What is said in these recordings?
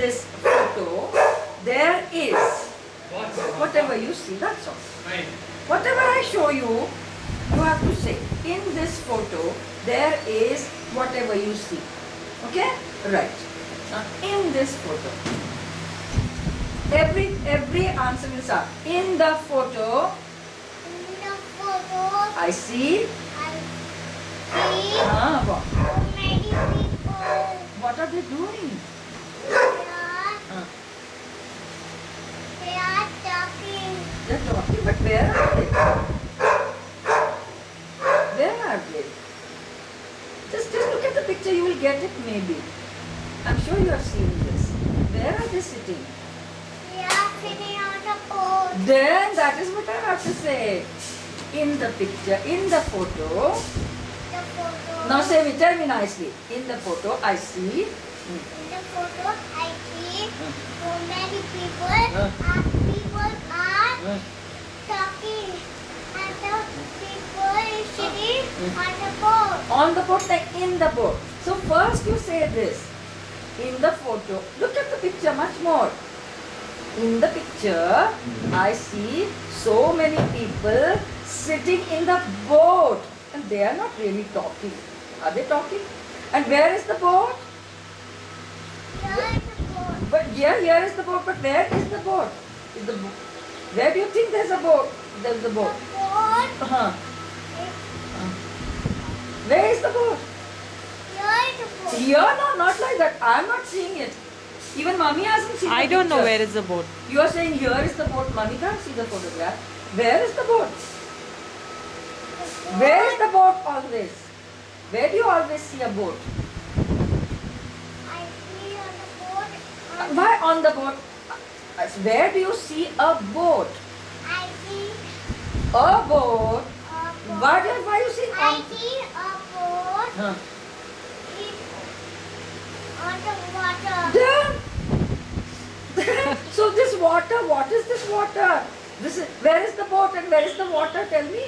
this photo, there is whatever you see, that's all. Whatever I show you, you have to say, in this photo, there is whatever you see. Okay? Right. Now, in this photo, every answer will start. In the photo, I see. What? Many people. What are they doing? They are talking. They're talking, but where are they? Where are they? Just look at the picture, you will get it maybe. I'm sure you have seen this. Where are they sitting? They are sitting on the boat. Then that is what I have to say. In the picture, in the photo. The photo. Now say it, tell me nicely. In the photo, I see. In the photo, I see so many people. People are talking, and the people is sitting on the boat. On the boat, like in the boat. So first you say this. In the photo, look at the picture much more. In the picture, I see so many people sitting in the boat. And they are not really talking. Are they talking? And where is the boat? Here is the boat. But here is the boat. But where is the boat? Is the boat? Where do you think there's a boat? There's the boat. The boat. Where is the boat? Here is the boat. Here, no, not like that. I'm not seeing it. Even Mummy hasn't seen I the don't know picture. where is the boat. You are saying here is the boat. Mummy can't see the photograph. Where is the boat? Where is the boat always? Where do you always see a boat? I see on the boat. Why on the boat? Where do you see a boat? I see A boat. a boat. Why you see I see a boat Huh. on the water. Then, so this water, what is this water? Where is the boat and where is the water? Tell me.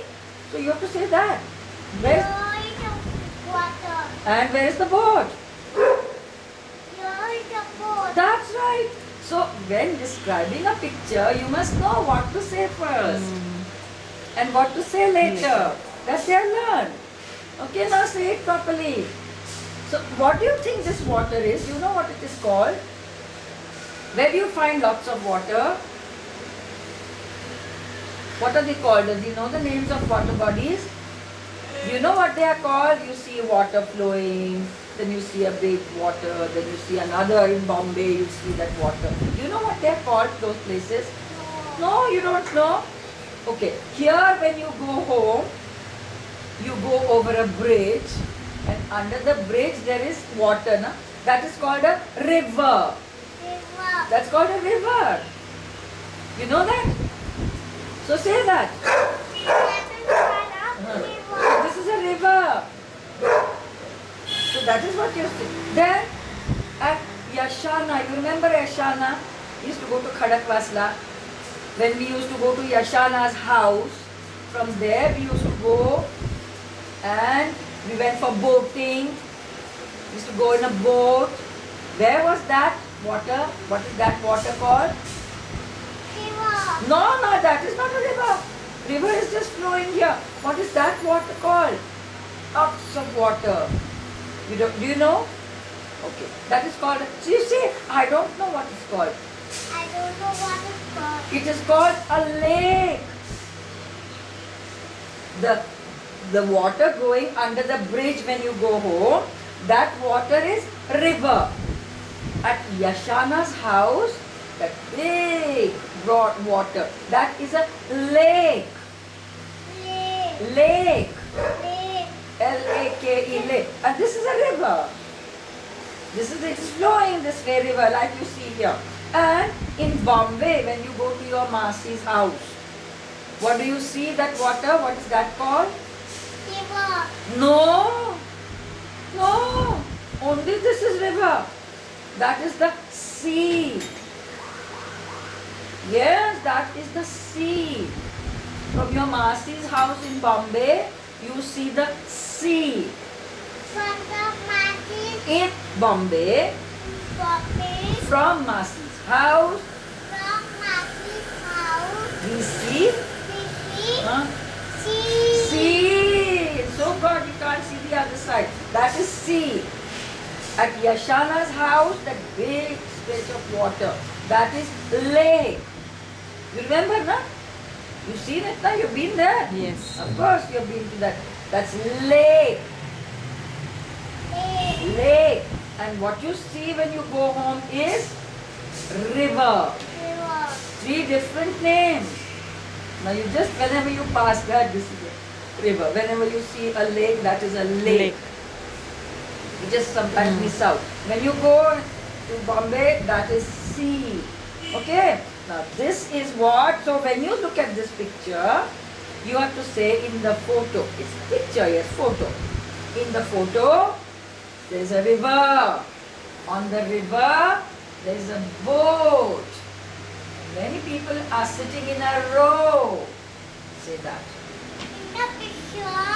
So you have to say that. Where is, Here is the water. and where is the boat? Here is the boat. That's right. So when describing a picture, you must know what to say first and what to say later. That's their learn. Okay, now say it properly. So what do you think this water is? You know what it is called? Where do you find lots of water? What are they called? Do you know the names of water bodies? You know what they are called? You see water flowing, then you see a breakwater, then you see another in Bombay, you see that water. Do you know what they are called, those places? No, you don't know? Okay, here when you go home, you go over a bridge and under the bridge there is water. Na? That is called a river. River. That's called a river. You know that? So say that. So this is a river. So that is what you say. Then at Yashana, you remember Yashana? We used to go to Khadakwasla. When we used to go to Yashana's house, from there we used to go and we went for boating. We used to go in a boat. Where was that water? What is that water called? River. No, that is not a river. River is just flowing here. What is that water called? Lots of water. Do you know? Okay, that is called. So you say, I don't know what it's called. I don't know what it's called. It is called a lake. The water going under the bridge when you go home, that water is river. At Yashana's house, that big broad water, that is a lake. Lake. Lake. Lake. L-A-K-E, lake. And this is a river. It is flowing this way river like you see here. And in Bombay, when you go to your Masi's house, what do you see that water? What is that called? River. No. Only this is river. That is the sea. Yes, that is the sea. From your Masi's house in Bombay, you see the sea. From the mountain. In Bombay, Poppy. From Masi's house, From Maggie's house. we see We see. huh? See. Sea. So God, you can't see the other side. That is sea. At Yashana's house, that big stretch of water, that is lake. You remember, na? You've seen it, na? You've been there. Yes. Of course, you've been to that. That's lake. Lake. Lake. And what you see when you go home is river. River. 3 different names. Now you just, whenever you pass that, this is a river. Whenever you see a lake, that is a lake. You just sometimes miss out. When you go to Bombay, that is sea. Okay? Now this is what, so when you look at this picture, you have to say in the photo. It's picture, yes, photo. In the photo, there is a river. On the river, there is a boat. Many people are sitting in a row. Say that. In the picture,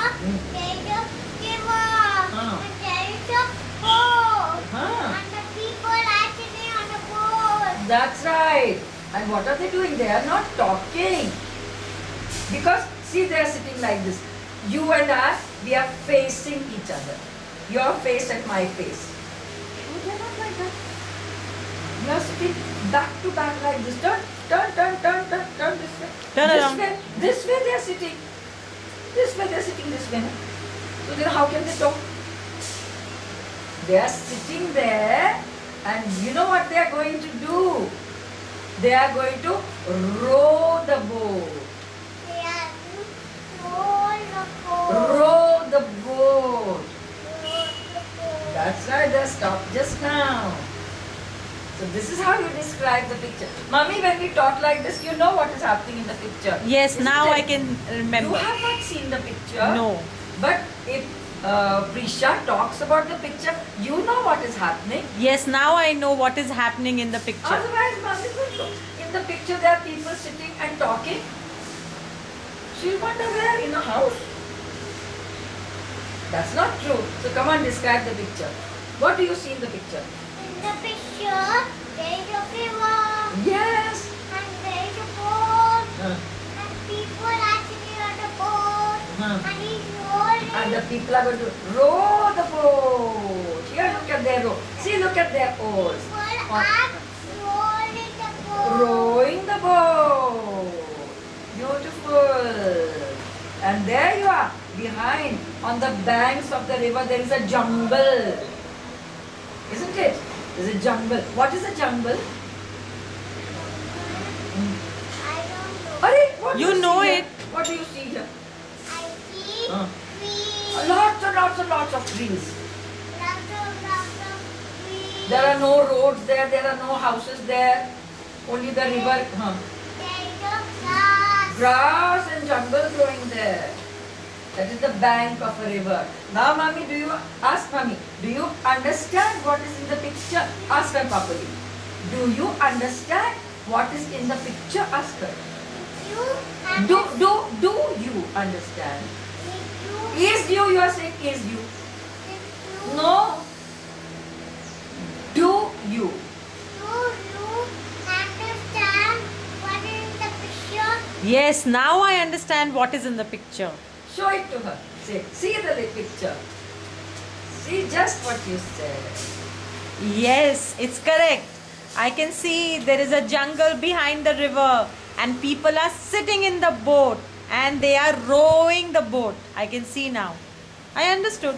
there is a river. Ah. And there is a boat. Huh. And the people are sitting on the boat. That's right. And what are they doing? They are not talking. Because, see, they are sitting like this. You and I, we are facing each other. Your face and my face. Oh, they are not like that. You are sitting back to back like this. Turn this way. Turn this around. way. This way they are sitting. This way they are sitting this way. So then how can they talk? They are sitting there, and you know what they are going to do? They are going to row the boat. They are roll the boat. Row the boat. Roll the boat. That's right, they stopped just now. So this is how you describe the picture. Mommy, when we talk like this, you know what is happening in the picture. Yes, Isn't now it? I can You remember. have not seen the picture. No. But if Prisha talks about the picture, you know what is happening. Yes, now I know what is happening in the picture. Otherwise, Mommy will look. In the picture, there are people sitting and talking. She'll wonder where in a house. That's not true. So come on, describe the picture. What do you see in the picture? In the picture, there is a river. Yes. And there is a boat. Uh, And people are sitting on the boat. uh. And he's rolling. And the people are going to row the boat. Here, look at their row. See, look at their oars. People are rolling the boat. Rowing the boat. Beautiful. And there you are, behind, on the banks of the river, there is a jungle. Isn't it? There's a jungle. What is a jungle? I don't know. Arey, what do You know see it. here? What do you see here? I see Uh. trees. Lots and lots and lots of trees. Lots of trees. There are no roads there, there are no houses there. Only the river. There is a grass. Grass and jungle growing there. That is the bank of a river. Now, Mommy, ask Mommy, do you understand what is in the picture? Ask her properly. Do you understand what is in the picture? Ask her. You Do understand. you understand? You Is you are saying is you. you No. Do you? understand what is in the picture? Yes, now I understand what is in the picture. Show it to her. Say, see the picture. See just what you said. Yes, it's correct. I can see there is a jungle behind the river and people are sitting in the boat and they are rowing the boat. I can see now. I understood.